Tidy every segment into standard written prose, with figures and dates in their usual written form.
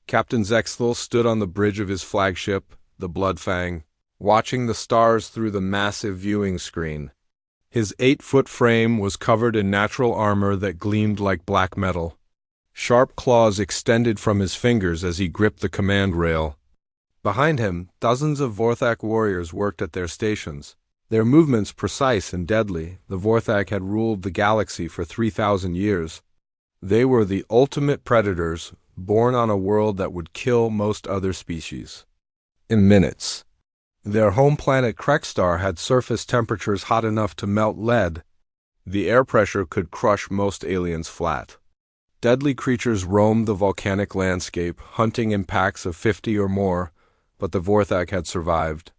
Captain Zexthal stood on the bridge of his flagship, the Bloodfang, watching the stars through the massive viewing screen. His 8-foot frame was covered in natural armor that gleamed like black metal. Sharp claws extended from his fingers as he gripped the command rail. Behind him, dozens of Vorthak warriors worked at their stations. Their movements precise and deadly. The Vorthak had ruled the galaxy for 3,000 years. They were the ultimate predators, born on a world that would kill most other species in minutes. Their home planet Krekstar had surface temperatures hot enough to melt lead. The air pressure could crush most aliens flat. Deadly creatures roamed the volcanic landscape, hunting in packs of 50 or more, but the Vorthak had survived.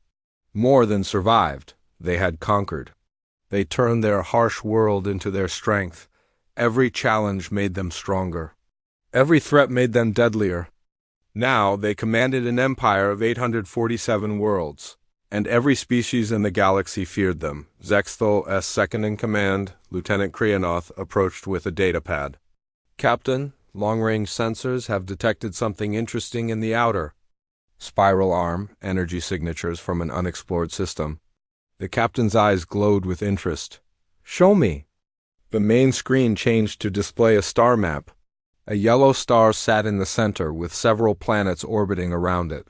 More than survived, they had conquered. They turned their harsh world into their strength. Every challenge made them stronger. Every threat made them deadlier. Now they commanded an empire of 847 worlds, and every species in the galaxy feared them. Zexthal's second-in-command, Lieutenant Krianoth, approached with a datapad. "Captain, long-range sensors have detected something interesting in the outer." Spiral arm, energy signatures from an unexplored system. The captain's eyes glowed with interest. "Show me." The main screen changed to display a star map. A yellow star sat in the center, with several planets orbiting around it.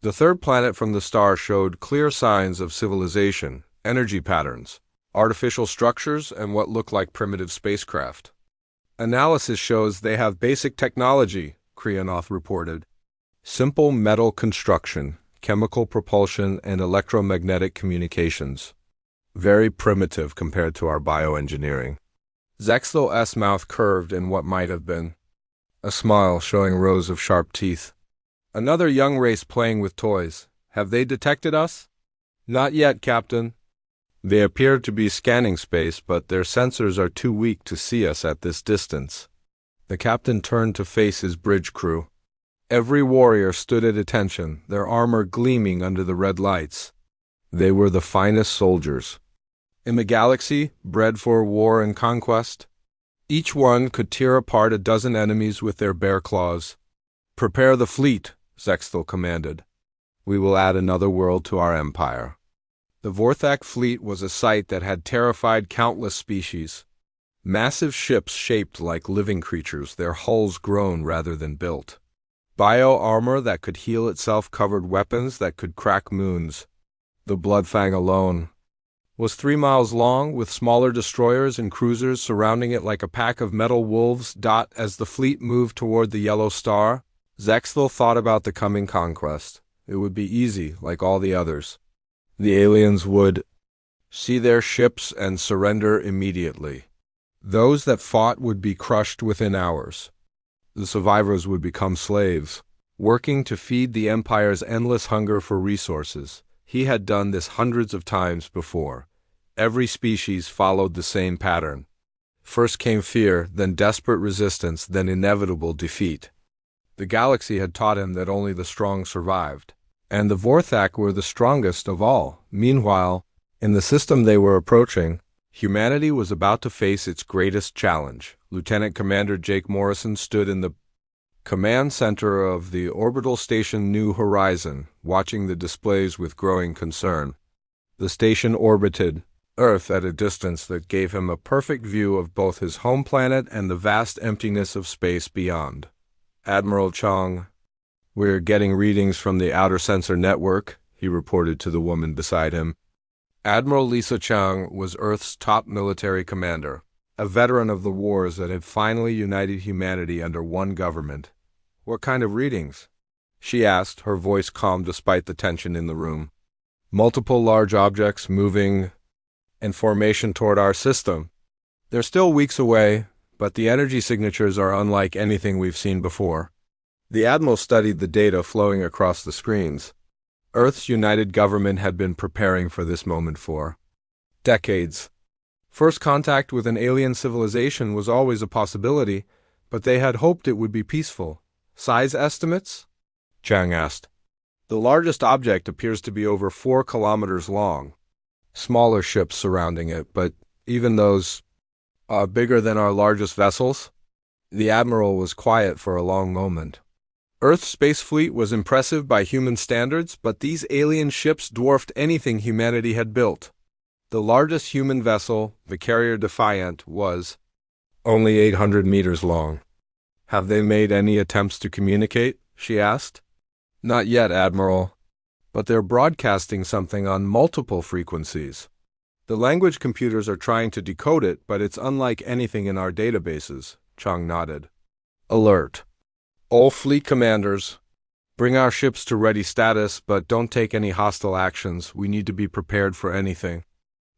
The third planet from the star showed clear signs of civilization, energy patterns, artificial structures, and what looked like primitive spacecraft. "Analysis shows they have basic technology," Krianoth reported. "Simple metal construction, chemical propulsion, and electromagnetic communications. Very primitive compared to our bioengineering." Zexthal's mouth curved in what might have been a smile showing rows of sharp teeth. "Another young race playing with toys. Have they detected us?" "Not yet, Captain. They appear to be scanning space, but their sensors are too weak to see us at this distance." The captain turned to face his bridge crew. Every warrior stood at attention, their armor gleaming under the red lights. They were the finest soldiers in the galaxy, bred for war and conquest. Each one could tear apart a dozen enemies with their bare claws. "Prepare the fleet," Zexthal commanded. "We will add another world to our empire." The Vorthak fleet was a sight that had terrified countless species. Massive ships shaped like living creatures, their hulls grown rather than built. Bio-armor that could heal itself covered weapons that could crack moons. The Bloodfang alone was 3 miles long, with smaller destroyers and cruisers surrounding it like a pack of metal wolves. As the fleet moved toward the yellow star, Zexthal thought about the coming conquest. It would be easy, like all the others. The aliens would see their ships and surrender immediately. Those that fought would be crushed within hours. The survivors would become slaves, working to feed the Empire's endless hunger for resources. He had done this hundreds of times before. Every species followed the same pattern. First came fear, then desperate resistance, then inevitable defeat. The galaxy had taught him that only the strong survived, and the Vorthak were the strongest of all. Meanwhile, in the system they were approaching, humanity was about to face its greatest challenge. Lieutenant Commander Jake Morrison stood in the command center of the orbital station New Horizon, watching the displays with growing concern. The station orbited Earth at a distance that gave him a perfect view of both his home planet and the vast emptiness of space beyond. "Admiral Chong, we're getting readings from the outer sensor network," he reported to the woman beside him. Admiral Lisa Chang was Earth's top military commander, a veteran of the wars that had finally united humanity under one government. "What kind of readings?" she asked, her voice calm despite the tension in the room. "Multiple large objects moving in formation toward our system. They're still weeks away, but the energy signatures are unlike anything we've seen before." The Admiral studied the data flowing across the screens. Earth's united government had been preparing for this moment for decades. First contact with an alien civilization was always a possibility, but they had hoped it would be peaceful. "Size estimates?" Chang asked. "The largest object appears to be over 4 kilometers long. Smaller ships surrounding it, but even those bigger than our largest vessels." The Admiral was quiet for a long moment. Earth's space fleet was impressive by human standards, but these alien ships dwarfed anything humanity had built. The largest human vessel, the carrier Defiant, was only 800 meters long. "Have they made any attempts to communicate?" she asked. "Not yet, Admiral. But they're broadcasting something on multiple frequencies. The language computers are trying to decode it, but it's unlike anything in our databases," Chang nodded. "Alert. All fleet commanders. Bring our ships to ready status, but don't take any hostile actions. We need to be prepared for anything."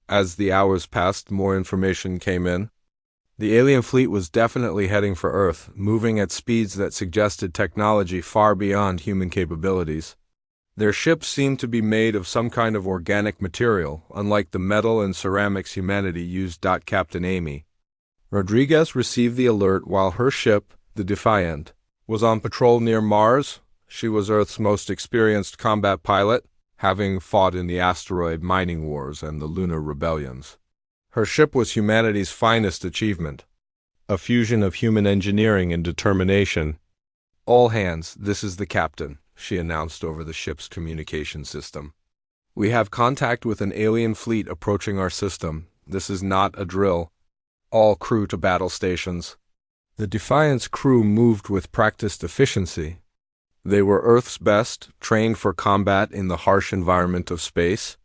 As the hours passed, more information came in. The alien fleet was definitely heading for Earth, moving at speeds that suggested technology far beyond human capabilities. Their ships seemed to be made of some kind of organic material, unlike the metal and ceramics humanity used. Captain Amy Rodriguez received the alert while her ship, the Defiant, was on patrol near Mars. She was Earth's most experienced combat pilot, having fought in the asteroid mining wars and the lunar rebellions. Her ship was humanity's finest achievement, a fusion of human engineering and determination. "All hands, this is the captain," she announced over the ship's communication system. "We have contact with an alien fleet approaching our system. This is not a drill. All crew to battle stations." The Defiant's crew moved with practiced efficiency. They were Earth's best, trained for combat in the harsh environment of space.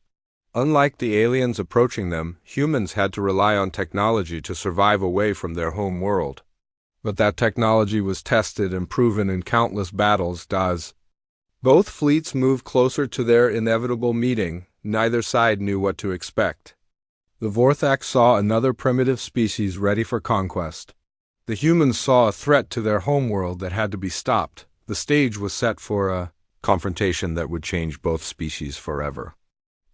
Unlike the aliens approaching them, humans had to rely on technology to survive away from their home world. But that technology was tested and proven in countless battles. Both fleets moved closer to their inevitable meeting. Neither side knew what to expect. The Vorthak saw another primitive species ready for conquest. The humans saw a threat to their homeworld that had to be stopped. The stage was set for a confrontation that would change both species forever.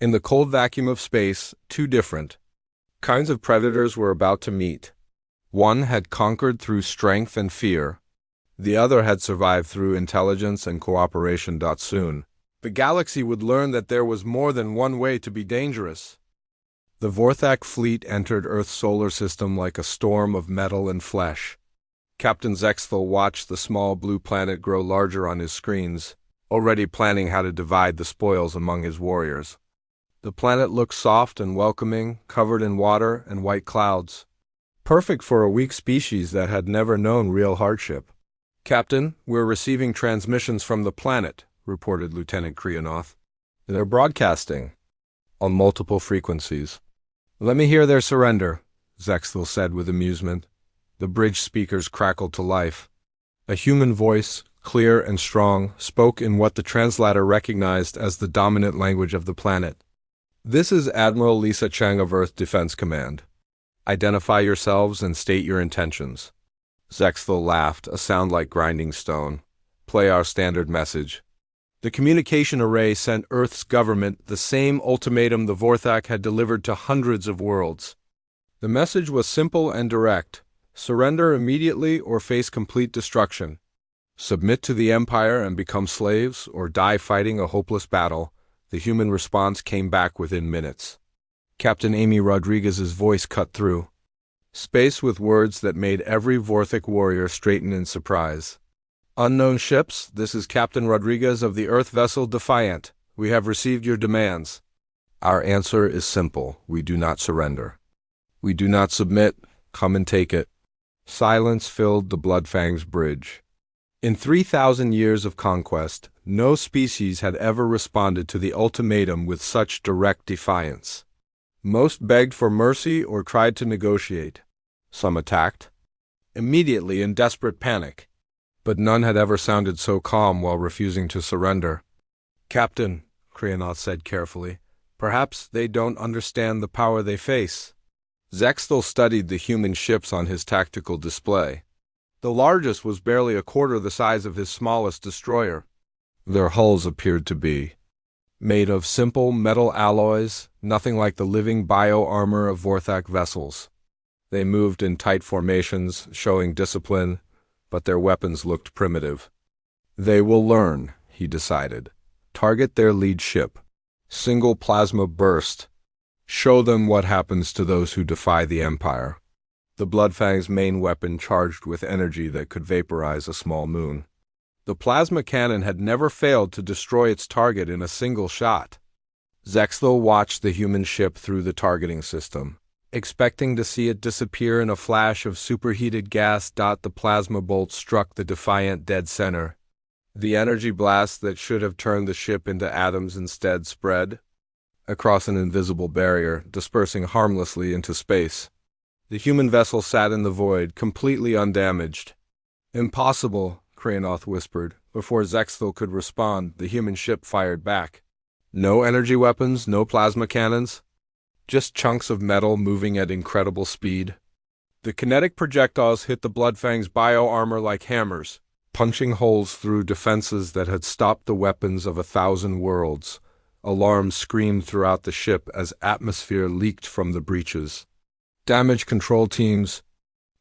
In the cold vacuum of space, two different kinds of predators were about to meet. One had conquered through strength and fear. The other had survived through intelligence and cooperation. Soon, the galaxy would learn that there was more than one way to be dangerous. The Vorthak fleet entered Earth's solar system like a storm of metal and flesh. Captain Zexthal watched the small blue planet grow larger on his screens, already planning how to divide the spoils among his warriors. The planet looked soft and welcoming, covered in water and white clouds. Perfect for a weak species that had never known real hardship. "Captain, we're receiving transmissions from the planet," reported Lieutenant Krianoth. "They're broadcasting on multiple frequencies." "Let me hear their surrender," Zexthal said with amusement. The bridge speakers crackled to life. A human voice, clear and strong, spoke in what the translator recognized as the dominant language of the planet. "This is Admiral Lisa Chang of Earth Defense Command. Identify yourselves and state your intentions." Zexthal laughed, a sound like grinding stone. "Play our standard message." The communication array sent Earth's government the same ultimatum the Vorthak had delivered to hundreds of worlds. The message was simple and direct. Surrender immediately or face complete destruction. Submit to the Empire and become slaves, or die fighting a hopeless battle. The human response came back within minutes. Captain Amy Rodriguez's voice cut through space with words that made every Vorthak warrior straighten in surprise. "Unknown ships, this is Captain Rodriguez of the Earth vessel Defiant. We have received your demands. Our answer is simple. We do not surrender. We do not submit. Come and take it." Silence filled the Bloodfang's bridge. In 3,000 years of conquest, no species had ever responded to the ultimatum with such direct defiance. Most begged for mercy or tried to negotiate. Some attacked immediately in desperate panic. But none had ever sounded so calm while refusing to surrender. "Captain," Krianoth said carefully, "perhaps they don't understand the power they face." Zexthal studied the human ships on his tactical display. The largest was barely a quarter the size of his smallest destroyer. Their hulls appeared to be made of simple metal alloys, nothing like the living bio-armor of Vorthak vessels. They moved in tight formations, showing discipline, but their weapons looked primitive. "They will learn," he decided. "Target their lead ship. Single plasma burst. Show them what happens to those who defy the Empire." The Bloodfang's main weapon charged with energy that could vaporize a small moon. The plasma cannon had never failed to destroy its target in a single shot. Zexthel watched the human ship through the targeting system, expecting to see it disappear in a flash of superheated gas. The plasma bolt struck the defiant dead center. The energy blast that should have turned the ship into atoms instead spread across an invisible barrier, dispersing harmlessly into space. The human vessel sat in the void, completely undamaged. "Impossible," Crayonoth whispered. Before Zexthel could respond, the human ship fired back. No energy weapons, no plasma cannons, just chunks of metal moving at incredible speed. The kinetic projectiles hit the Bloodfang's bio-armor like hammers, punching holes through defenses that had stopped the weapons of 1,000 worlds. Alarms screamed throughout the ship as atmosphere leaked from the breaches. Damage control teams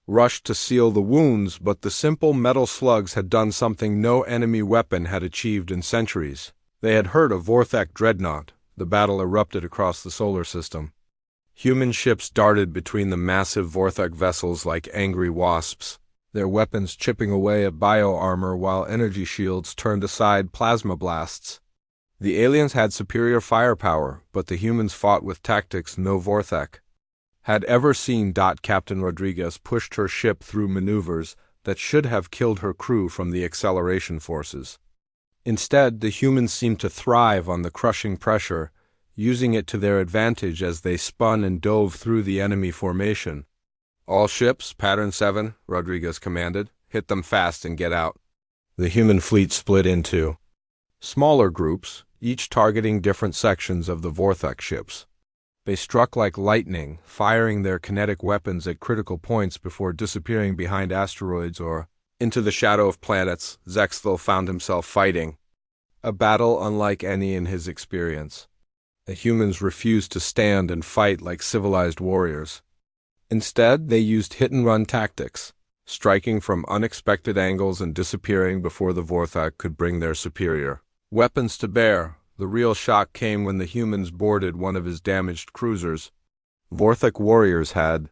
rushed to seal the wounds, but the simple metal slugs had done something no enemy weapon had achieved in centuries. They had hurt a Vorthak dreadnought. The battle erupted across the solar system. Human ships darted between the massive Vorthak vessels like angry wasps, their weapons chipping away at bio-armor while energy shields turned aside plasma blasts. The aliens had superior firepower, but the humans fought with tactics no Vorthak had ever seen. Captain Rodriguez pushed her ship through maneuvers that should have killed her crew from the acceleration forces. Instead, the humans seemed to thrive on the crushing pressure, using it to their advantage as they spun and dove through the enemy formation. "All ships, pattern 7, Rodriguez commanded. Hit them fast and get out." The human fleet split into smaller groups, each targeting different sections of the Vorthak ships. They struck like lightning, firing their kinetic weapons at critical points before disappearing behind asteroids or into the shadow of planets. Zexthel found himself fighting a battle unlike any in his experience. The humans refused to stand and fight like civilized warriors. Instead, they used hit-and-run tactics, striking from unexpected angles and disappearing before the Vorthak could bring their superior weapons to bear. The real shock came when the humans boarded one of his damaged cruisers. Vorthak warriors had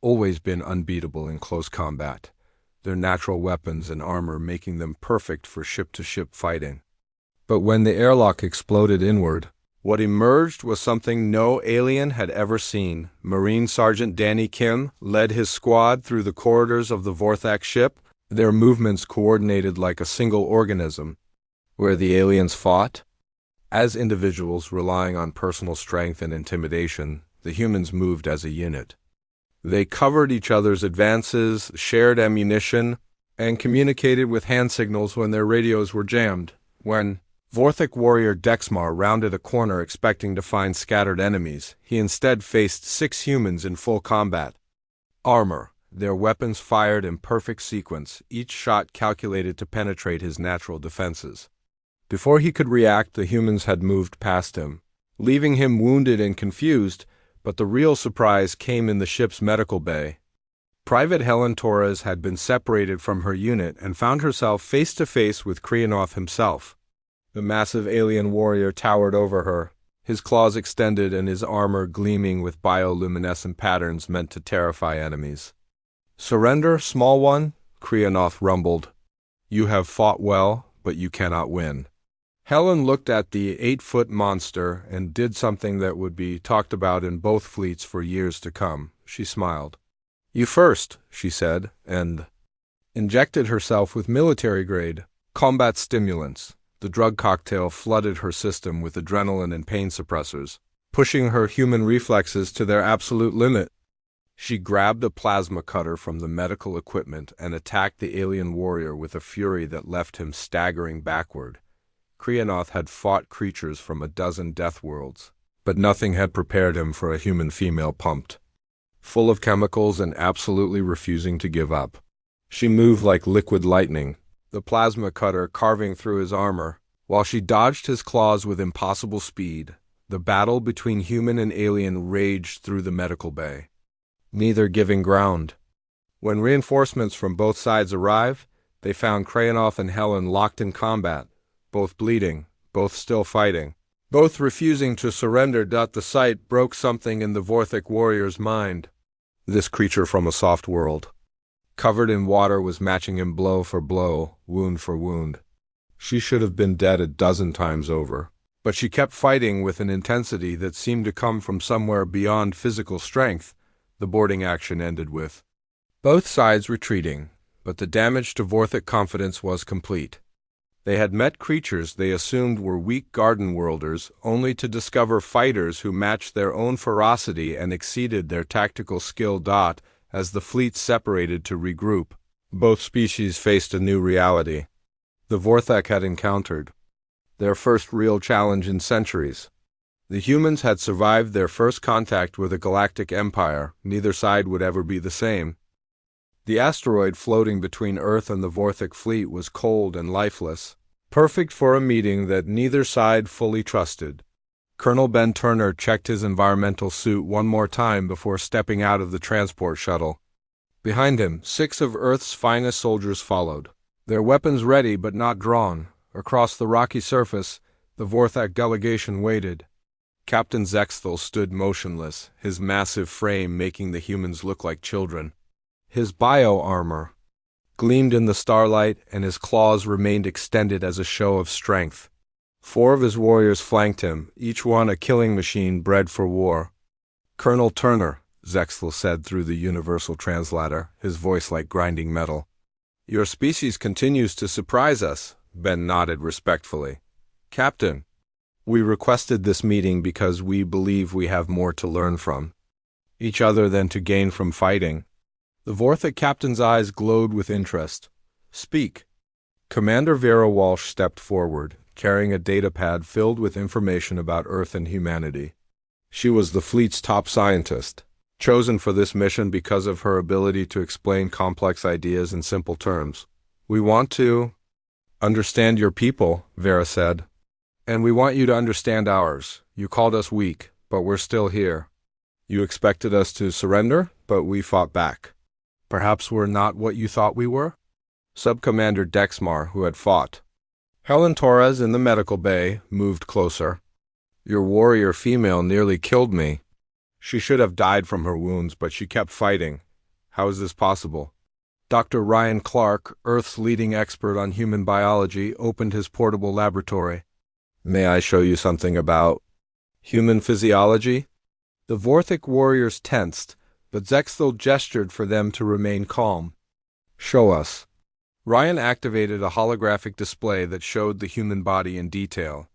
always been unbeatable in close combat, their natural weapons and armor making them perfect for ship-to-ship fighting. But when the airlock exploded inward, what emerged was something no alien had ever seen. Marine Sergeant Danny Kim led his squad through the corridors of the Vorthak ship, their movements coordinated like a single organism. Where the aliens fought, as individuals relying on personal strength and intimidation, the humans moved as a unit. They covered each other's advances, shared ammunition, and communicated with hand signals when their radios were jammed. When Vorthak warrior Dexmar rounded a corner expecting to find scattered enemies, he instead faced 6 humans in full combat armor, their weapons fired in perfect sequence, each shot calculated to penetrate his natural defenses. Before he could react, the humans had moved past him, leaving him wounded and confused, but the real surprise came in the ship's medical bay. Private Helen Torres had been separated from her unit and found herself face to face with Crayonoth himself. The massive alien warrior towered over her, his claws extended and his armor gleaming with bioluminescent patterns meant to terrify enemies. "Surrender, small one," Crayonoth rumbled. "You have fought well, but you cannot win." Helen looked at the 8-foot monster and did something that would be talked about in both fleets for years to come. She smiled. "You first," she said, and injected herself with military-grade combat stimulants. The drug cocktail flooded her system with adrenaline and pain suppressors, pushing her human reflexes to their absolute limit. She grabbed a plasma cutter from the medical equipment and attacked the alien warrior with a fury that left him staggering backward. Crayonoth had fought creatures from a dozen Deathworlds, but nothing had prepared him for a human female pumped, full of chemicals and absolutely refusing to give up. She moved like liquid lightning, the plasma cutter carving through his armor, while she dodged his claws with impossible speed. The battle between human and alien raged through the medical bay, neither giving ground. When reinforcements from both sides arrived, they found Crayonoth and Helen locked in combat, both bleeding, both still fighting, both refusing to surrender. The sight broke something in the Vorthak warrior's mind. This creature from a soft world covered in water, was matching him blow for blow, wound for wound. She should have been dead a dozen times over. But she kept fighting with an intensity that seemed to come from somewhere beyond physical strength. The boarding action ended with both sides retreating, but the damage to Vorthic confidence was complete. They had met creatures they assumed were weak garden worlders, only to discover fighters who matched their own ferocity and exceeded their tactical skill. As the fleets separated to regroup, both species faced a new reality. The Vorthak had encountered their first real challenge in centuries. The humans had survived their first contact with a galactic empire. Neither side would ever be the same. The asteroid floating between Earth and the Vorthic fleet was cold and lifeless, perfect for a meeting that neither side fully trusted. Colonel Ben Turner checked his environmental suit one more time before stepping out of the transport shuttle. Behind him, 6 of Earth's finest soldiers followed, their weapons ready but not drawn. Across the rocky surface, the Vorthak delegation waited. Captain Zexthal stood motionless, his massive frame making the humans look like children. His bio-armor gleamed in the starlight, and his claws remained extended as a show of strength. 4 of his warriors flanked him, each one a killing machine bred for war. "Colonel Turner," Zexthal said through the universal translator, his voice like grinding metal. "Your species continues to surprise us." Ben nodded respectfully. "Captain, we requested this meeting because we believe we have more to learn from each other than to gain from fighting." The Vorthic captain's eyes glowed with interest. "Speak." Commander Vera Walsh stepped forward, carrying a datapad filled with information about Earth and humanity. She was the fleet's top scientist, chosen for this mission because of her ability to explain complex ideas in simple terms. "We want to understand your people," Vera said. "And we want you to understand ours. You called us weak, but we're still here. You expected us to surrender, but we fought back. Perhaps we're not what you thought we were?" Sub-Commander Dexmar, who had fought Helen Torres in the medical bay, moved closer. "Your warrior female nearly killed me. She should have died from her wounds, but she kept fighting. How is this possible?" Dr. Ryan Clark, Earth's leading expert on human biology, opened his portable laboratory. "May I show you something about human physiology?" The Vorthic warriors tensed, but Zexthal gestured for them to remain calm. "Show us." Ryan activated a holographic display that showed the human body in detail.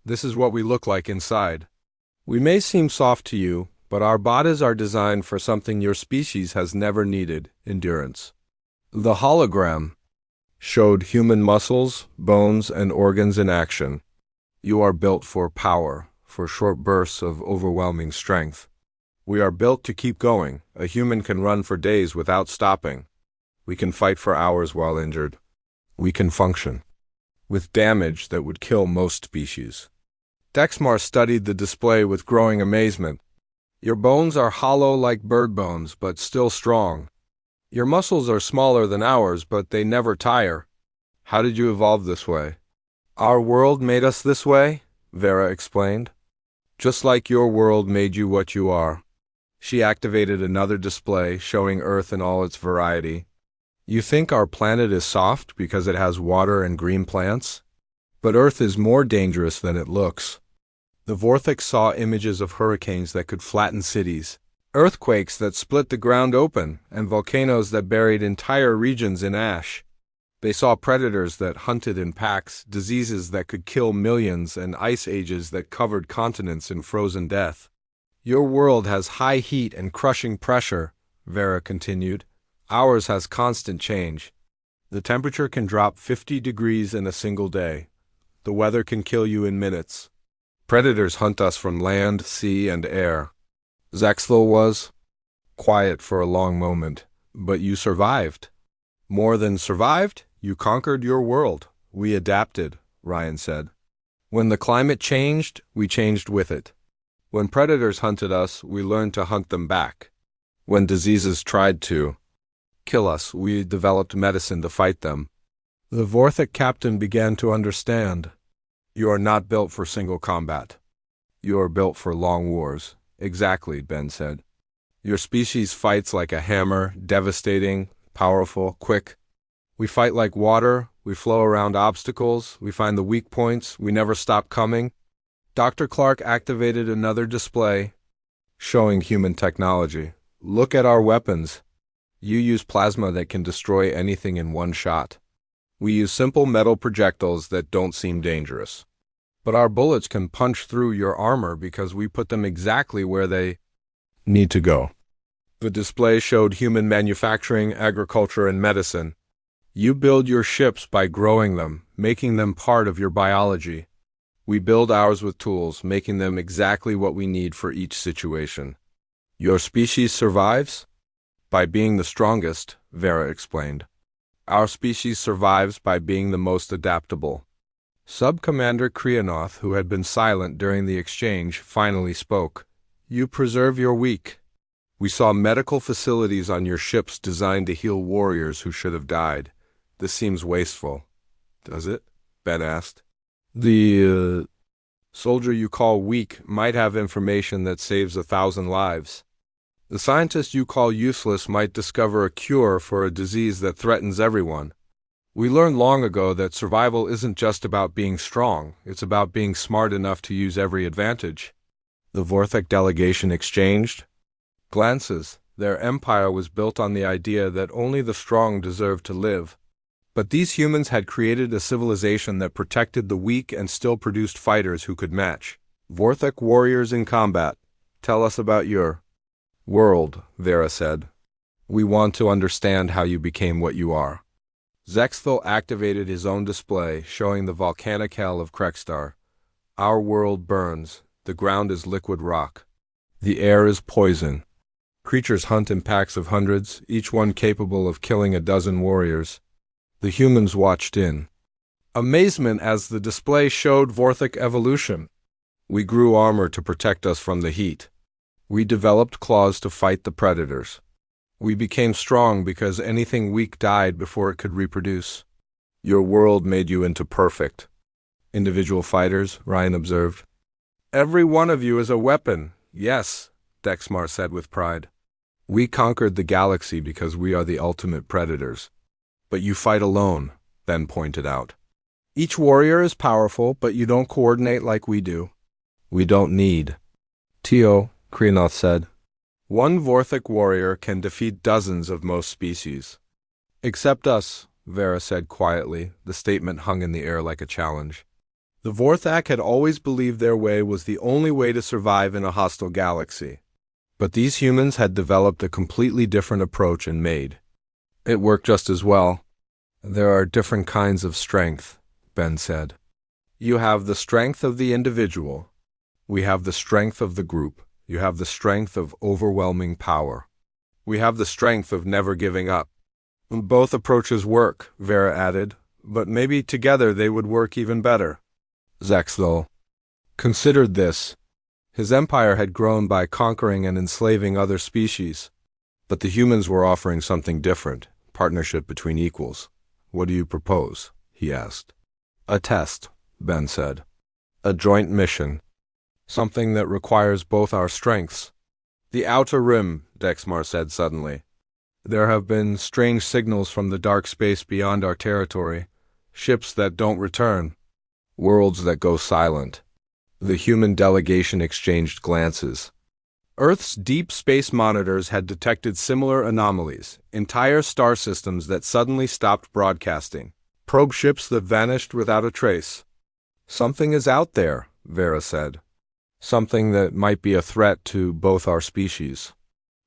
"This is what we look like inside. We may seem soft to you, but our bodies are designed for something your species has never needed: endurance." The hologram showed human muscles, bones, and organs in action. "You are built for power, for short bursts of overwhelming strength. We are built to keep going. A human can run for days without stopping. We can fight for hours while injured. We can function with damage that would kill most species." Dexmar studied the display with growing amazement. "Your bones are hollow like bird bones, but still strong. Your muscles are smaller than ours, but they never tire. How did you evolve this way?" "Our world made us this way," Vera explained. "Just like your world made you what you are." She activated another display, showing Earth in all its variety. "You think our planet is soft because it has water and green plants? But Earth is more dangerous than it looks." The Vorthic saw images of hurricanes that could flatten cities, earthquakes that split the ground open, and volcanoes that buried entire regions in ash. They saw predators that hunted in packs, diseases that could kill millions, and ice ages that covered continents in frozen death. "Your world has high heat and crushing pressure," Vera continued. "Ours has constant change. The temperature can drop 50 degrees in a single day. The weather can kill you in minutes. Predators hunt us from land, sea, and air." Zexthal was quiet for a long moment. "But you survived." "More than survived, you conquered your world. We adapted," Ryan said. "When the climate changed, we changed with it. When predators hunted us, we learned to hunt them back. When diseases tried to kill us, we developed medicine to fight them." The Vorthic captain began to understand. "You are not built for single combat. You are built for long wars." "Exactly," Ben said. "Your species fights like a hammer, devastating, powerful, quick. We fight like water, we flow around obstacles, we find the weak points, we never stop coming. Dr. Clark activated another display, showing human technology. Look at our weapons. You use plasma that can destroy anything in one shot. We use simple metal projectiles that don't seem dangerous. But our bullets can punch through your armor because we put them exactly where they need to go. The display showed human manufacturing, agriculture, and medicine. You build your ships by growing them, making them part of your biology. We build ours with tools, making them exactly what we need for each situation. Your species survives? By being the strongest, Vera explained. Our species survives by being the most adaptable. Sub-Commander Krianoth, who had been silent during the exchange, finally spoke. You preserve your weak. We saw medical facilities on your ships designed to heal warriors who should have died. This seems wasteful. Does it? Ben asked. The soldier you call weak might have information that saves 1,000 lives. The scientist you call useless might discover a cure for a disease that threatens everyone. We learned long ago that survival isn't just about being strong, it's about being smart enough to use every advantage. The Vorthek delegation exchanged glances. Their empire was built on the idea that only the strong deserved to live. But these humans had created a civilization that protected the weak and still produced fighters who could match. Vorthek warriors in combat. Tell us about your world, Vera said. We want to understand how you became what you are. Zexthel activated his own display, showing the volcanic hell of Krekstar. Our world burns. The ground is liquid rock. The air is poison. Creatures hunt in packs of hundreds, each one capable of killing a dozen warriors. The humans watched in amazement as the display showed Vorthek evolution. We grew armor to protect us from the heat. We developed claws to fight the predators. We became strong because anything weak died before it could reproduce. Your world made you into perfect individual fighters, Ryan observed. Every one of you is a weapon. Yes, Dexmar said with pride. We conquered the galaxy because we are the ultimate predators. But you fight alone, Ben pointed out. Each warrior is powerful, but you don't coordinate like we do. We don't need. Tio, Krianoth said. One Vorthek warrior can defeat dozens of most species. Except us, Vera said quietly. The statement hung in the air like a challenge. The Vorthak had always believed their way was the only way to survive in a hostile galaxy. But these humans had developed a completely different approach and made it worked just as well. There are different kinds of strength, Ben said. You have the strength of the individual. We have the strength of the group. You have the strength of overwhelming power. We have the strength of never giving up. Both approaches work, Vera added, but maybe together they would work even better. Zexthel considered this. His empire had grown by conquering and enslaving other species. But the humans were offering something different, partnership between equals. What do you propose? He asked. A test, Ben said. A joint mission. Something that requires both our strengths. The Outer Rim, Dexmar said suddenly. There have been strange signals from the dark space beyond our territory. Ships that don't return. Worlds that go silent. The human delegation exchanged glances. Earth's deep space monitors had detected similar anomalies, entire star systems that suddenly stopped broadcasting, probe ships that vanished without a trace. Something is out there, Vera said. Something that might be a threat to both our species.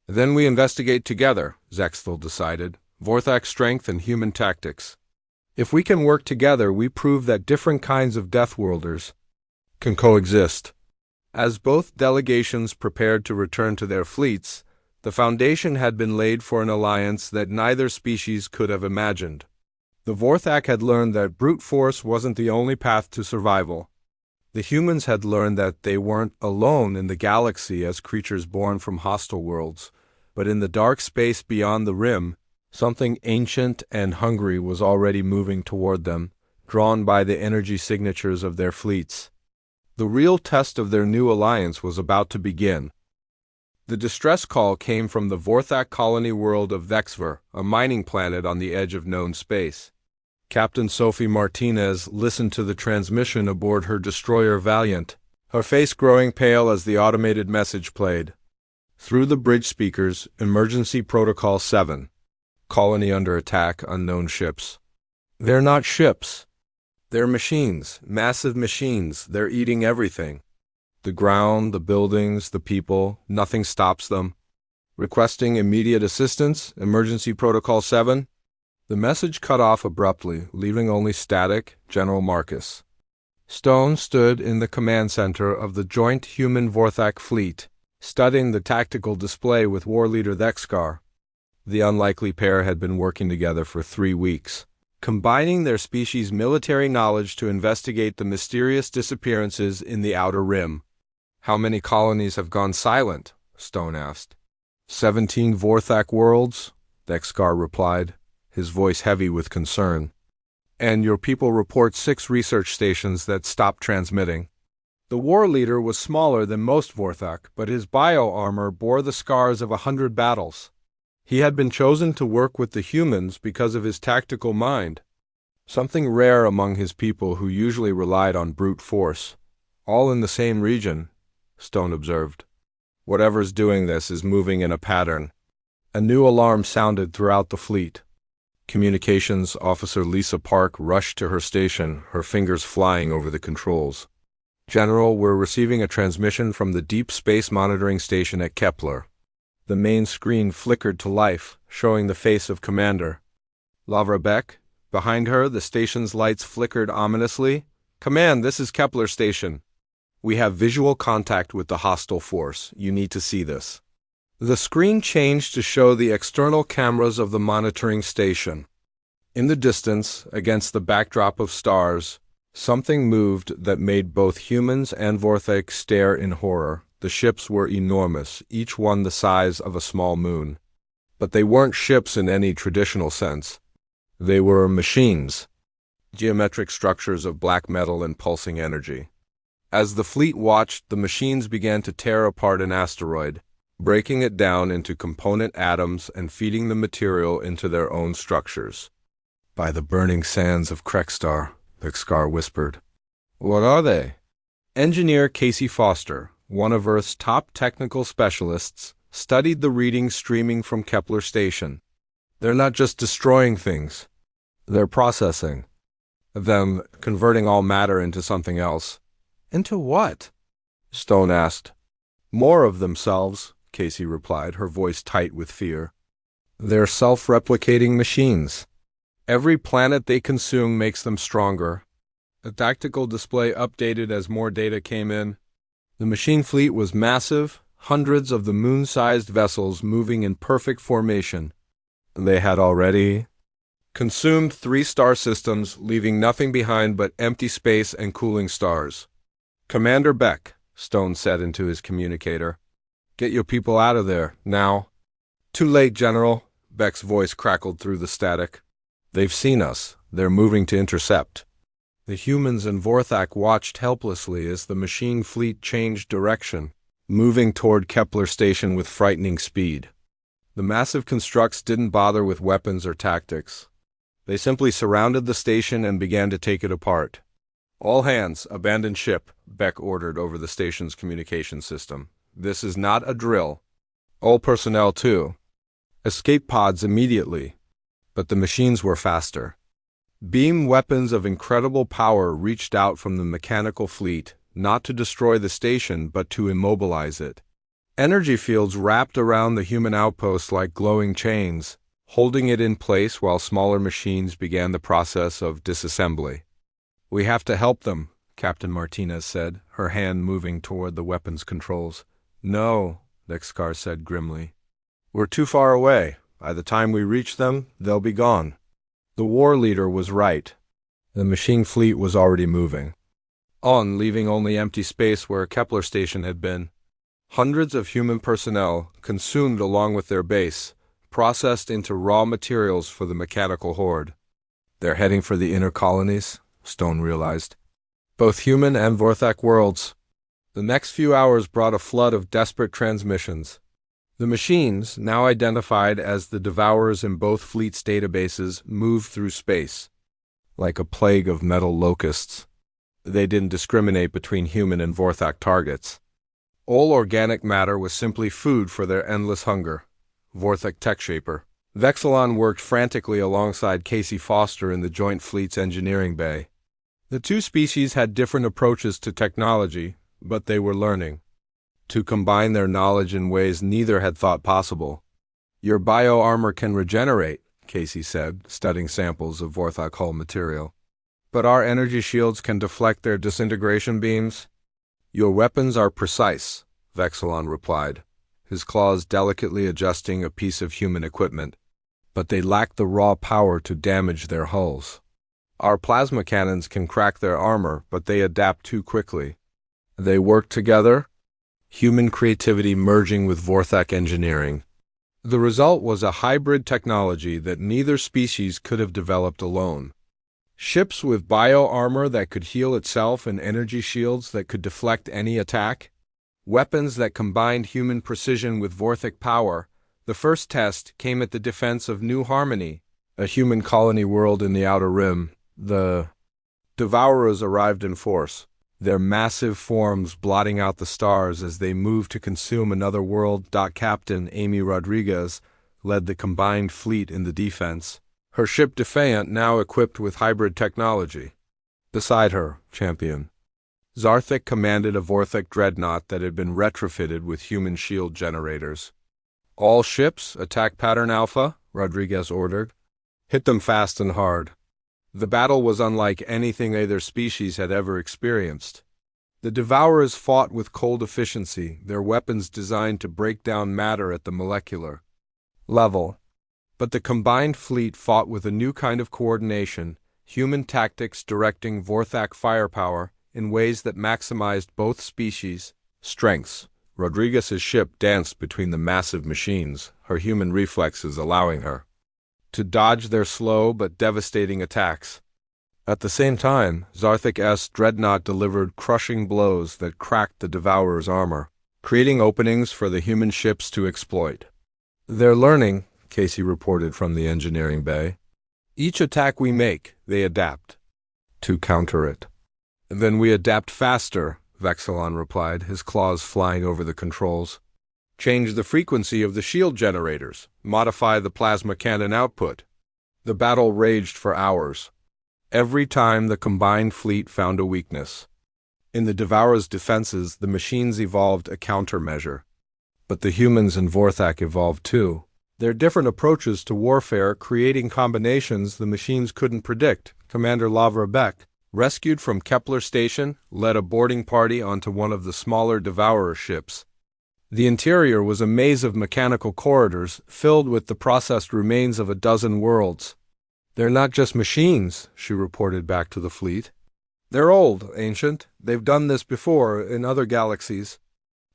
Then we investigate together, Zexthel decided, Vorthak strength and human tactics. If we can work together, we prove that different kinds of Deathworlders can coexist. As both delegations prepared to return to their fleets, the foundation had been laid for an alliance that neither species could have imagined. The Vorthak had learned that brute force wasn't the only path to survival. The humans had learned that they weren't alone in the galaxy as creatures born from hostile worlds, but in the dark space beyond the rim, something ancient and hungry was already moving toward them, drawn by the energy signatures of their fleets. The real test of their new alliance was about to begin. The distress call came from the Vorthak colony world of Vexver, a mining planet on the edge of known space. Captain Sophie Martinez listened to the transmission aboard her destroyer Valiant, her face growing pale as the automated message played. Through the bridge speakers, Emergency Protocol 7. Colony under attack, unknown ships. They're not ships. They're machines, massive machines. They're eating everything. The ground, the buildings, the people, nothing stops them. Requesting immediate assistance, Emergency Protocol 7. The message cut off abruptly, leaving only static, General Marcus. Stone stood in the command center of the joint human-Vorthak fleet, studying the tactical display with war leader Thexkar. The unlikely pair had been working together for 3 weeks, combining their species' military knowledge to investigate the mysterious disappearances in the Outer Rim. "How many colonies have gone silent?" Stone asked. 17 Vorthak worlds, Thexkar replied, his voice heavy with concern. "And your people report 6 research stations that stopped transmitting." The war leader was smaller than most Vorthak, but his bio-armor bore the scars of 100 battles. He had been chosen to work with the humans because of his tactical mind, something rare among his people who usually relied on brute force. "All in the same region," Stone observed. "Whatever's doing this is moving in a pattern." A new alarm sounded throughout the fleet. Communications Officer Lisa Park rushed to her station, her fingers flying over the controls. "General, we're receiving a transmission from the Deep Space Monitoring Station at Kepler." The main screen flickered to life, showing the face of Commander Lavra Beck. Behind her, the station's lights flickered ominously. "Command, this is Kepler Station. We have visual contact with the hostile force. You need to see this." The screen changed to show the external cameras of the monitoring station. In the distance, against the backdrop of stars, something moved that made both humans and Vorthak stare in horror. The ships were enormous, each one the size of a small moon. But they weren't ships in any traditional sense. They were machines, geometric structures of black metal and pulsing energy. As the fleet watched, the machines began to tear apart an asteroid, breaking it down into component atoms and feeding the material into their own structures. "By the burning sands of Krekstar," Thexkar whispered. "What are they?" Engineer Casey Foster, one of Earth's top technical specialists, studied the readings streaming from Kepler Station. "They're not just destroying things. They're processing them, converting all matter into something else." "Into what?" Stone asked. "More of themselves," Casey replied, her voice tight with fear. "They're self-replicating machines. Every planet they consume makes them stronger." The tactical display updated as more data came in. The machine fleet was massive, hundreds of the moon-sized vessels moving in perfect formation. They had already consumed 3 star systems, leaving nothing behind but empty space and cooling stars. "Commander Beck," Stone said into his communicator, "get your people out of there, now." "Too late, General," Beck's voice crackled through the static. "They've seen us. They're moving to intercept." The humans and Vorthak watched helplessly as the machine fleet changed direction, moving toward Kepler Station with frightening speed. The massive constructs didn't bother with weapons or tactics. They simply surrounded the station and began to take it apart. "All hands, abandon ship," Beck ordered over the station's communication system. "This is not a drill. All personnel, too. Escape pods immediately." But the machines were faster. Beam weapons of incredible power reached out from the mechanical fleet, not to destroy the station but to immobilize it. Energy fields wrapped around the human outpost like glowing chains, holding it in place while smaller machines began the process of disassembly. "We have to help them," Captain Martinez said, her hand moving toward the weapons controls. "No," Thexkar said grimly. "We're too far away. By the time we reach them, they'll be gone." The war leader was right. The machine fleet was already moving on, leaving only empty space where Kepler Station had been. Hundreds of human personnel, consumed along with their base, processed into raw materials for the mechanical horde. "They're heading for the inner colonies," Stone realized. "Both human and Vorthak worlds." The next few hours brought a flood of desperate transmissions. The machines, now identified as the Devourers in both fleets' databases, moved through space. Like a plague of metal locusts. They didn't discriminate between human and Vorthak targets. All organic matter was simply food for their endless hunger. Vorthak Tech Shaper. Vexilon worked frantically alongside Casey Foster in the Joint Fleet's engineering bay. The two species had different approaches to technology, but they were learning to combine their knowledge in ways neither had thought possible. Your bio-armor can regenerate, Casey said, studying samples of Vorthak hull material. But our energy shields can deflect their disintegration beams. Your weapons are precise, Vexilon replied, his claws delicately adjusting a piece of human equipment. But they lack the raw power to damage their hulls. Our plasma cannons can crack their armor, but they adapt too quickly. They work together, human creativity merging with Vorthak engineering. The result was a hybrid technology that neither species could have developed alone. Ships with bio-armor that could heal itself and energy shields that could deflect any attack. Weapons that combined human precision with Vorthak power. The first test came at the defense of New Harmony, a human colony world in the Outer Rim. The Devourers arrived in force, their massive forms blotting out the stars as they moved to consume another world. Captain Amy Rodriguez led the combined fleet in the defense, her ship Defiant now equipped with hybrid technology. Beside her, Champion Zarthik commanded a Vorthak dreadnought that had been retrofitted with human shield generators. All ships, attack pattern Alpha, Rodriguez ordered. Hit them fast and hard. The battle was unlike anything either species had ever experienced. The Devourers fought with cold efficiency, their weapons designed to break down matter at the molecular level. But the combined fleet fought with a new kind of coordination, human tactics directing Vorthak firepower in ways that maximized both species' strengths. Rodriguez's ship danced between the massive machines, her human reflexes allowing her to dodge their slow but devastating attacks. At the same time, Zarthik's dreadnought delivered crushing blows that cracked the Devourer's armor, creating openings for the human ships to exploit. They're learning, Casey reported from the engineering bay. Each attack we make, they adapt to counter it. Then we adapt faster, Vexilon replied, his claws flying over the controls. Change the frequency of the shield generators. Modify the plasma cannon output. The battle raged for hours. Every time the combined fleet found a weakness. In the Devourer's defenses, the machines evolved a countermeasure. But the humans in Vorthak evolved too. Their different approaches to warfare creating combinations the machines couldn't predict. Commander Lavra Beck, rescued from Kepler Station, led a boarding party onto one of the smaller Devourer ships. The interior was a maze of mechanical corridors filled with the processed remains of a dozen worlds. They're not just machines, she reported back to the fleet. They're old, ancient. They've done this before in other galaxies.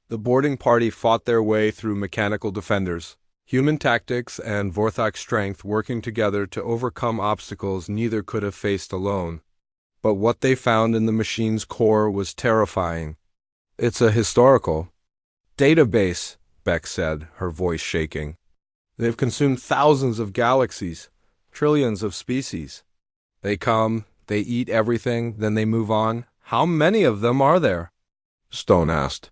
The boarding party fought their way through mechanical defenders, human tactics and Vorthak strength working together to overcome obstacles neither could have faced alone. But what they found in the machine's core was terrifying. It's a historical database, Beck said, her voice shaking. They've consumed thousands of galaxies, trillions of species. They come, they eat everything, then they move on. How many of them are there? Stone asked.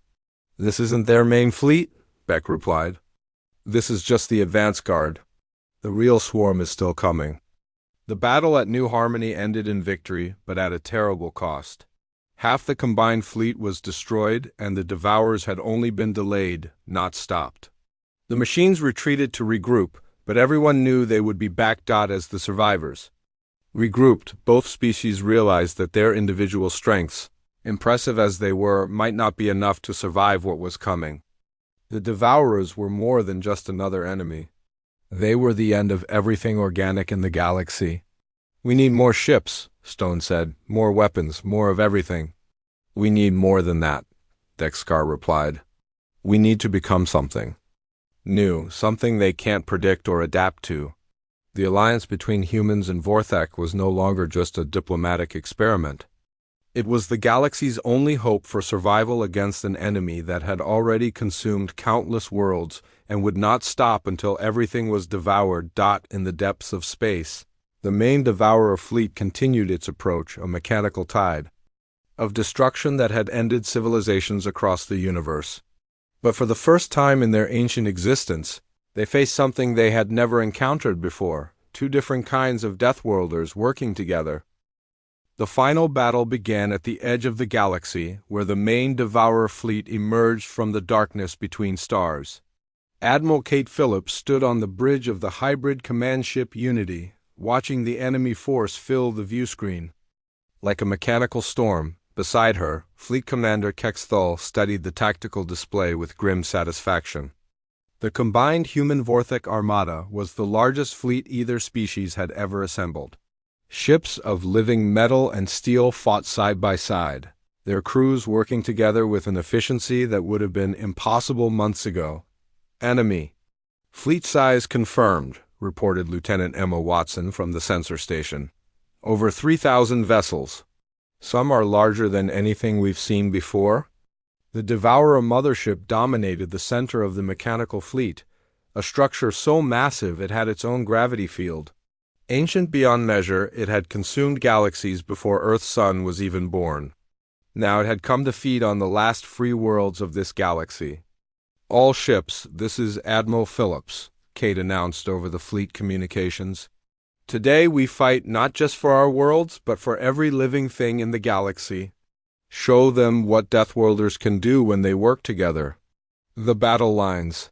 This isn't their main fleet, Beck replied. This is just the advance guard. The real swarm is still coming. The battle at New Harmony ended in victory, but at a terrible cost. Half the combined fleet was destroyed, and the Devourers had only been delayed, not stopped. The machines retreated to regroup, but everyone knew they would be back. As the survivors regrouped, both species realized that their individual strengths, impressive as they were, might not be enough to survive what was coming. The Devourers were more than just another enemy. They were the end of everything organic in the galaxy. We need more ships, Stone said, more weapons, more of everything. We need more than that, Dexcar replied. We need to become something new, something they can't predict or adapt to. The alliance between humans and Vorthak was no longer just a diplomatic experiment. It was the galaxy's only hope for survival against an enemy that had already consumed countless worlds and would not stop until everything was devoured. In the depths of space, the main Devourer fleet continued its approach, a mechanical tide of destruction that had ended civilizations across the universe. But for the first time in their ancient existence, they faced something they had never encountered before: two different kinds of Deathworlders working together. The final battle began at the edge of the galaxy, where the main Devourer fleet emerged from the darkness between stars. Admiral Kate Phillips stood on the bridge of the hybrid command ship Unity, watching the enemy force fill the viewscreen. Like a mechanical storm, beside her, Fleet Commander Kexthal studied the tactical display with grim satisfaction. The combined human-Vorthek armada was the largest fleet either species had ever assembled. Ships of living metal and steel fought side by side, their crews working together with an efficiency that would have been impossible months ago. Enemy fleet size confirmed, reported Lieutenant Emma Watson from the sensor station. Over 3,000 vessels. Some are larger than anything we've seen before. The Devourer mothership dominated the center of the mechanical fleet, a structure so massive it had its own gravity field. Ancient beyond measure, it had consumed galaxies before Earth's sun was even born. Now it had come to feed on the last free worlds of this galaxy. All ships, this is Admiral Phillips, Kate announced over the fleet communications. Today we fight not just for our worlds, but for every living thing in the galaxy. Show them what Deathworlders can do when they work together. The battle lines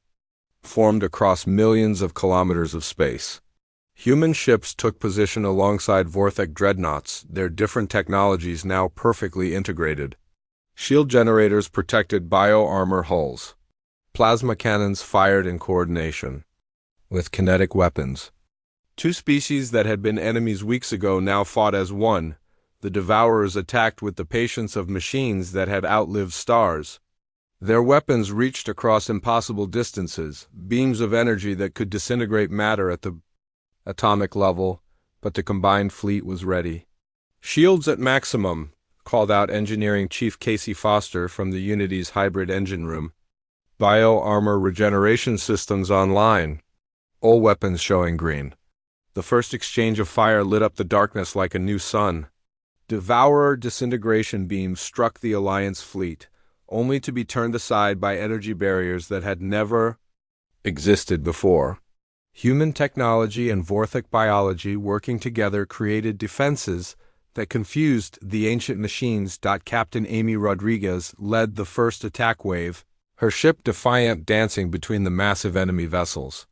formed across millions of kilometers of space. Human ships took position alongside Vorthek dreadnoughts, their different technologies now perfectly integrated. Shield generators protected bio-armor hulls. Plasma cannons fired in coordination with kinetic weapons. Two species that had been enemies weeks ago now fought as one. The Devourers attacked with the patience of machines that had outlived stars. Their weapons reached across impossible distances, beams of energy that could disintegrate matter at the atomic level, but the combined fleet was ready. Shields at maximum, called out Engineering Chief Casey Foster from the Unity's hybrid engine room. Bio-armor regeneration systems online. All weapons showing green. The first exchange of fire lit up the darkness like a new sun. Devourer disintegration beams struck the Alliance fleet, only to be turned aside by energy barriers that had never existed before. Human technology and Vorthek biology working together created defenses that confused the ancient machines. Captain Amy Rodriguez led the first attack wave, her ship Defiant dancing between the massive enemy vessels.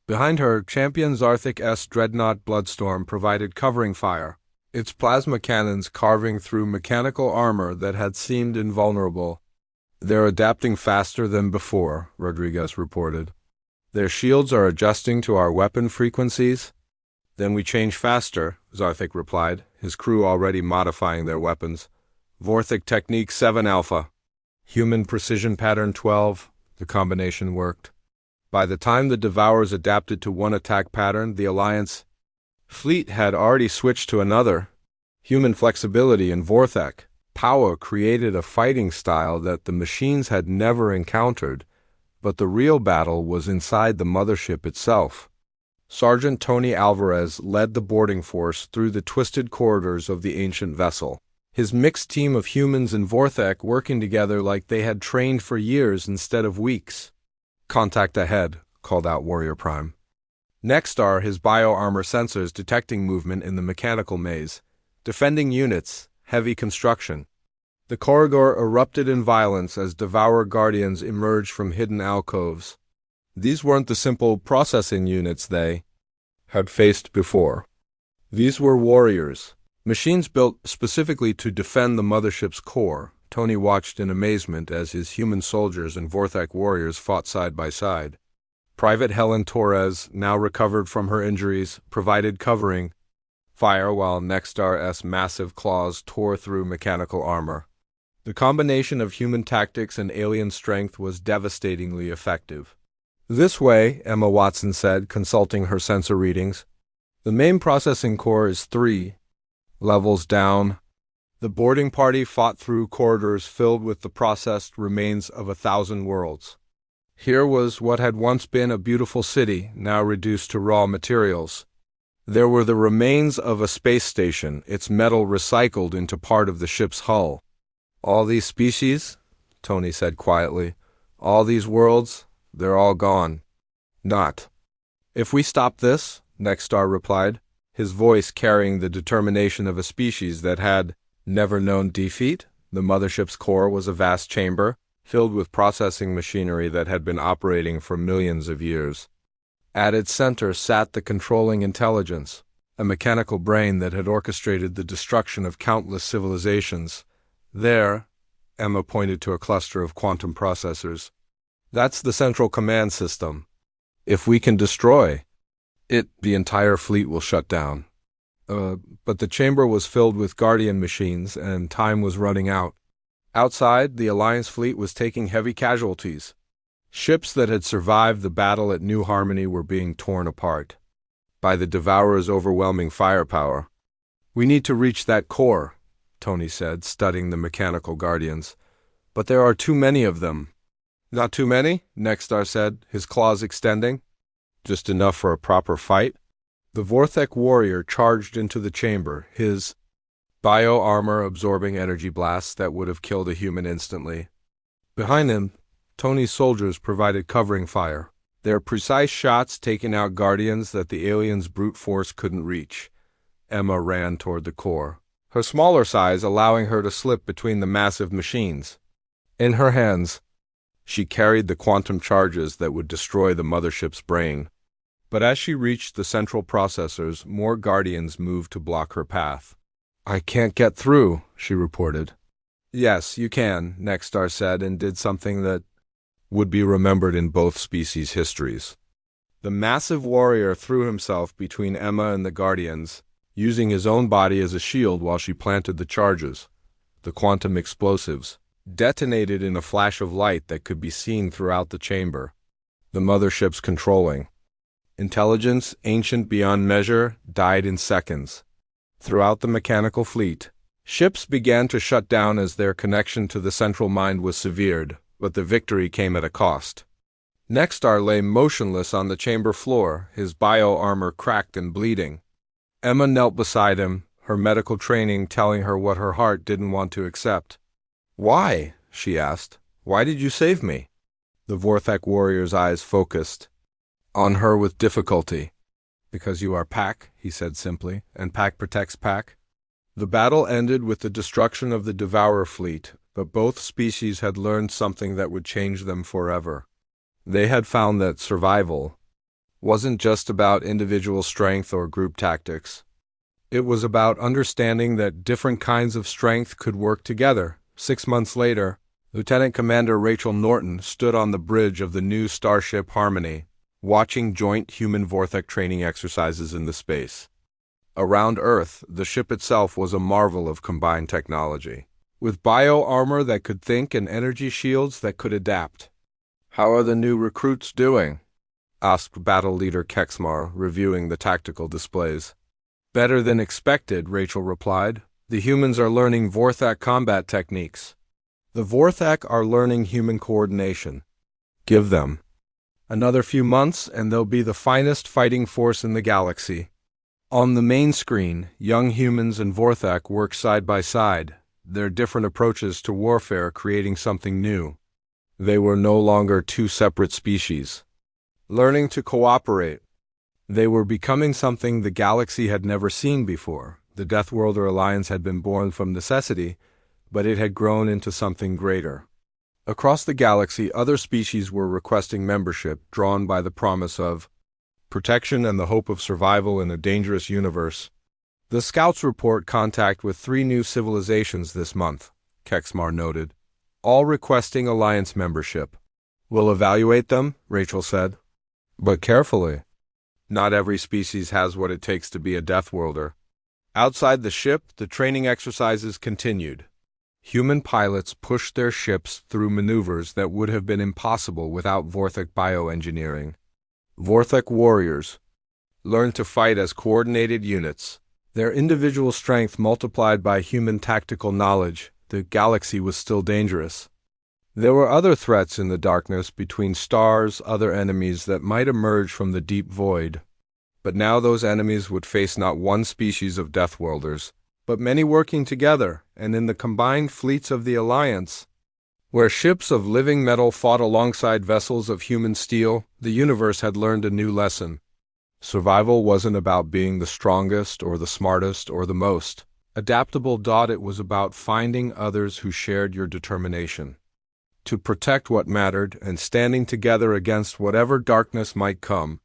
Behind her, Champion Zarthik S Dreadnought Bloodstorm provided covering fire, its plasma cannons carving through mechanical armor that had seemed invulnerable. They're adapting faster than before, Rodriguez reported. Their shields are adjusting to our weapon frequencies. Then we change faster, Zarthik replied, his crew already modifying their weapons. Vorthik Technique 7 Alpha. Human Precision Pattern 12, the combination worked. By the time the Devourers adapted to one attack pattern, the Alliance fleet had already switched to another. Human flexibility and Vorthek power created a fighting style that the machines had never encountered, but the real battle was inside the mothership itself. Sergeant Tony Alvarez led the boarding force through the twisted corridors of the ancient vessel, his mixed team of humans and Vorthek working together like they had trained for years instead of weeks. Contact ahead, called out Warrior Prime. Next are his bio-armor sensors detecting movement in the mechanical maze. Defending units, heavy construction. The corridor erupted in violence as Devourer Guardians emerged from hidden alcoves. These weren't the simple processing units they had faced before. These were warriors, machines built specifically to defend the mothership's core. Tony watched in amazement as his human soldiers and Vorthek warriors fought side by side. Private Helen Torres, now recovered from her injuries, provided covering fire while Nexstar's massive claws tore through mechanical armor. The combination of human tactics and alien strength was devastatingly effective. This way, Emma Watson said, consulting her sensor readings. The main processing core is 3 levels down. The boarding party fought through corridors filled with the processed remains of 1,000 worlds. Here was what had once been a beautiful city, now reduced to raw materials. There were the remains of a space station, its metal recycled into part of the ship's hull. "All these species," Tony said quietly, "all these worlds, they're all gone." "Not if we stop this," Nexstar replied, his voice carrying the determination of a species that had never known defeat. The mothership's core was a vast chamber, filled with processing machinery that had been operating for millions of years. At its center sat the controlling intelligence, a mechanical brain that had orchestrated the destruction of countless civilizations. There, Emma pointed to a cluster of quantum processors. "That's the central command system. If we can destroy it, the entire fleet will shut down." But the chamber was filled with Guardian machines, and time was running out. Outside, the Alliance fleet was taking heavy casualties. Ships that had survived the battle at New Harmony were being torn apart by the Devourer's overwhelming firepower. "We need to reach that core," Tony said, studying the mechanical Guardians. "But there are too many of them." "Not too many," Nexstar said, his claws extending. "Just enough for a proper fight." The Vorthek warrior charged into the chamber, his bio-armor absorbing energy blasts that would have killed a human instantly. Behind him, Tony's soldiers provided covering fire, their precise shots taking out Guardians that the aliens' brute force couldn't reach. Emma ran toward the core, her smaller size allowing her to slip between the massive machines. In her hands, she carried the quantum charges that would destroy the mothership's brain. But as she reached the central processors, more Guardians moved to block her path. "I can't get through," she reported. "Yes, you can," Nexstar said, and did something that would be remembered in both species' histories. The massive warrior threw himself between Emma and the Guardians, using his own body as a shield while she planted the charges. The quantum explosives detonated in a flash of light that could be seen throughout the chamber. The mothership's controlling intelligence, ancient beyond measure, died in seconds. Throughout the mechanical fleet, ships began to shut down as their connection to the central mind was severed, but the victory came at a cost. Nexstar lay motionless on the chamber floor, his bio-armor cracked and bleeding. Emma knelt beside him, her medical training telling her what her heart didn't want to accept. "Why?" she asked. "Why did you save me?" The Vorthek warrior's eyes focused on her with difficulty. "Because you are Pack," he said simply, "and Pack protects Pack." The battle ended with the destruction of the Devourer fleet, but both species had learned something that would change them forever. They had found that survival wasn't just about individual strength or group tactics. It was about understanding that different kinds of strength could work together. 6 months later, Lieutenant Commander Rachel Norton stood on the bridge of the new starship Harmony, watching joint human-Vorthek training exercises in the space. Around Earth, the ship itself was a marvel of combined technology, with bio-armor that could think and energy shields that could adapt. "How are the new recruits doing?" asked Battle Leader Kexmar, reviewing the tactical displays. "Better than expected," Rachel replied. "The humans are learning Vorthek combat techniques. The Vorthek are learning human coordination. Give them another few months and they'll be the finest fighting force in the galaxy." On the main screen, young humans and Vorthek work side by side, their different approaches to warfare creating something new. They were no longer two separate species, learning to cooperate. They were becoming something the galaxy had never seen before. The Deathworlder Alliance had been born from necessity, but it had grown into something greater. Across the galaxy, other species were requesting membership, drawn by the promise of protection and the hope of survival in a dangerous universe. The Scouts report contact with 3 new civilizations this month, Kexmar noted, all requesting Alliance membership. "We'll evaluate them," Rachel said. "But carefully. Not every species has what it takes to be a Deathworlder." Outside the ship, the training exercises continued. Human pilots pushed their ships through maneuvers that would have been impossible without Vorthek bioengineering. Vorthek warriors learned to fight as coordinated units, Their individual strength multiplied by human tactical knowledge, the galaxy was still dangerous. There were other threats in the darkness between stars, other enemies that might emerge from the deep void. But now those enemies would face not one species of Deathworlders, but many working together, and in the combined fleets of the Alliance. Where ships of living metal fought alongside vessels of human steel, the universe had learned a new lesson. Survival wasn't about being the strongest or the smartest or the most adaptable. It was about finding others who shared your determination to protect what mattered and standing together against whatever darkness might come.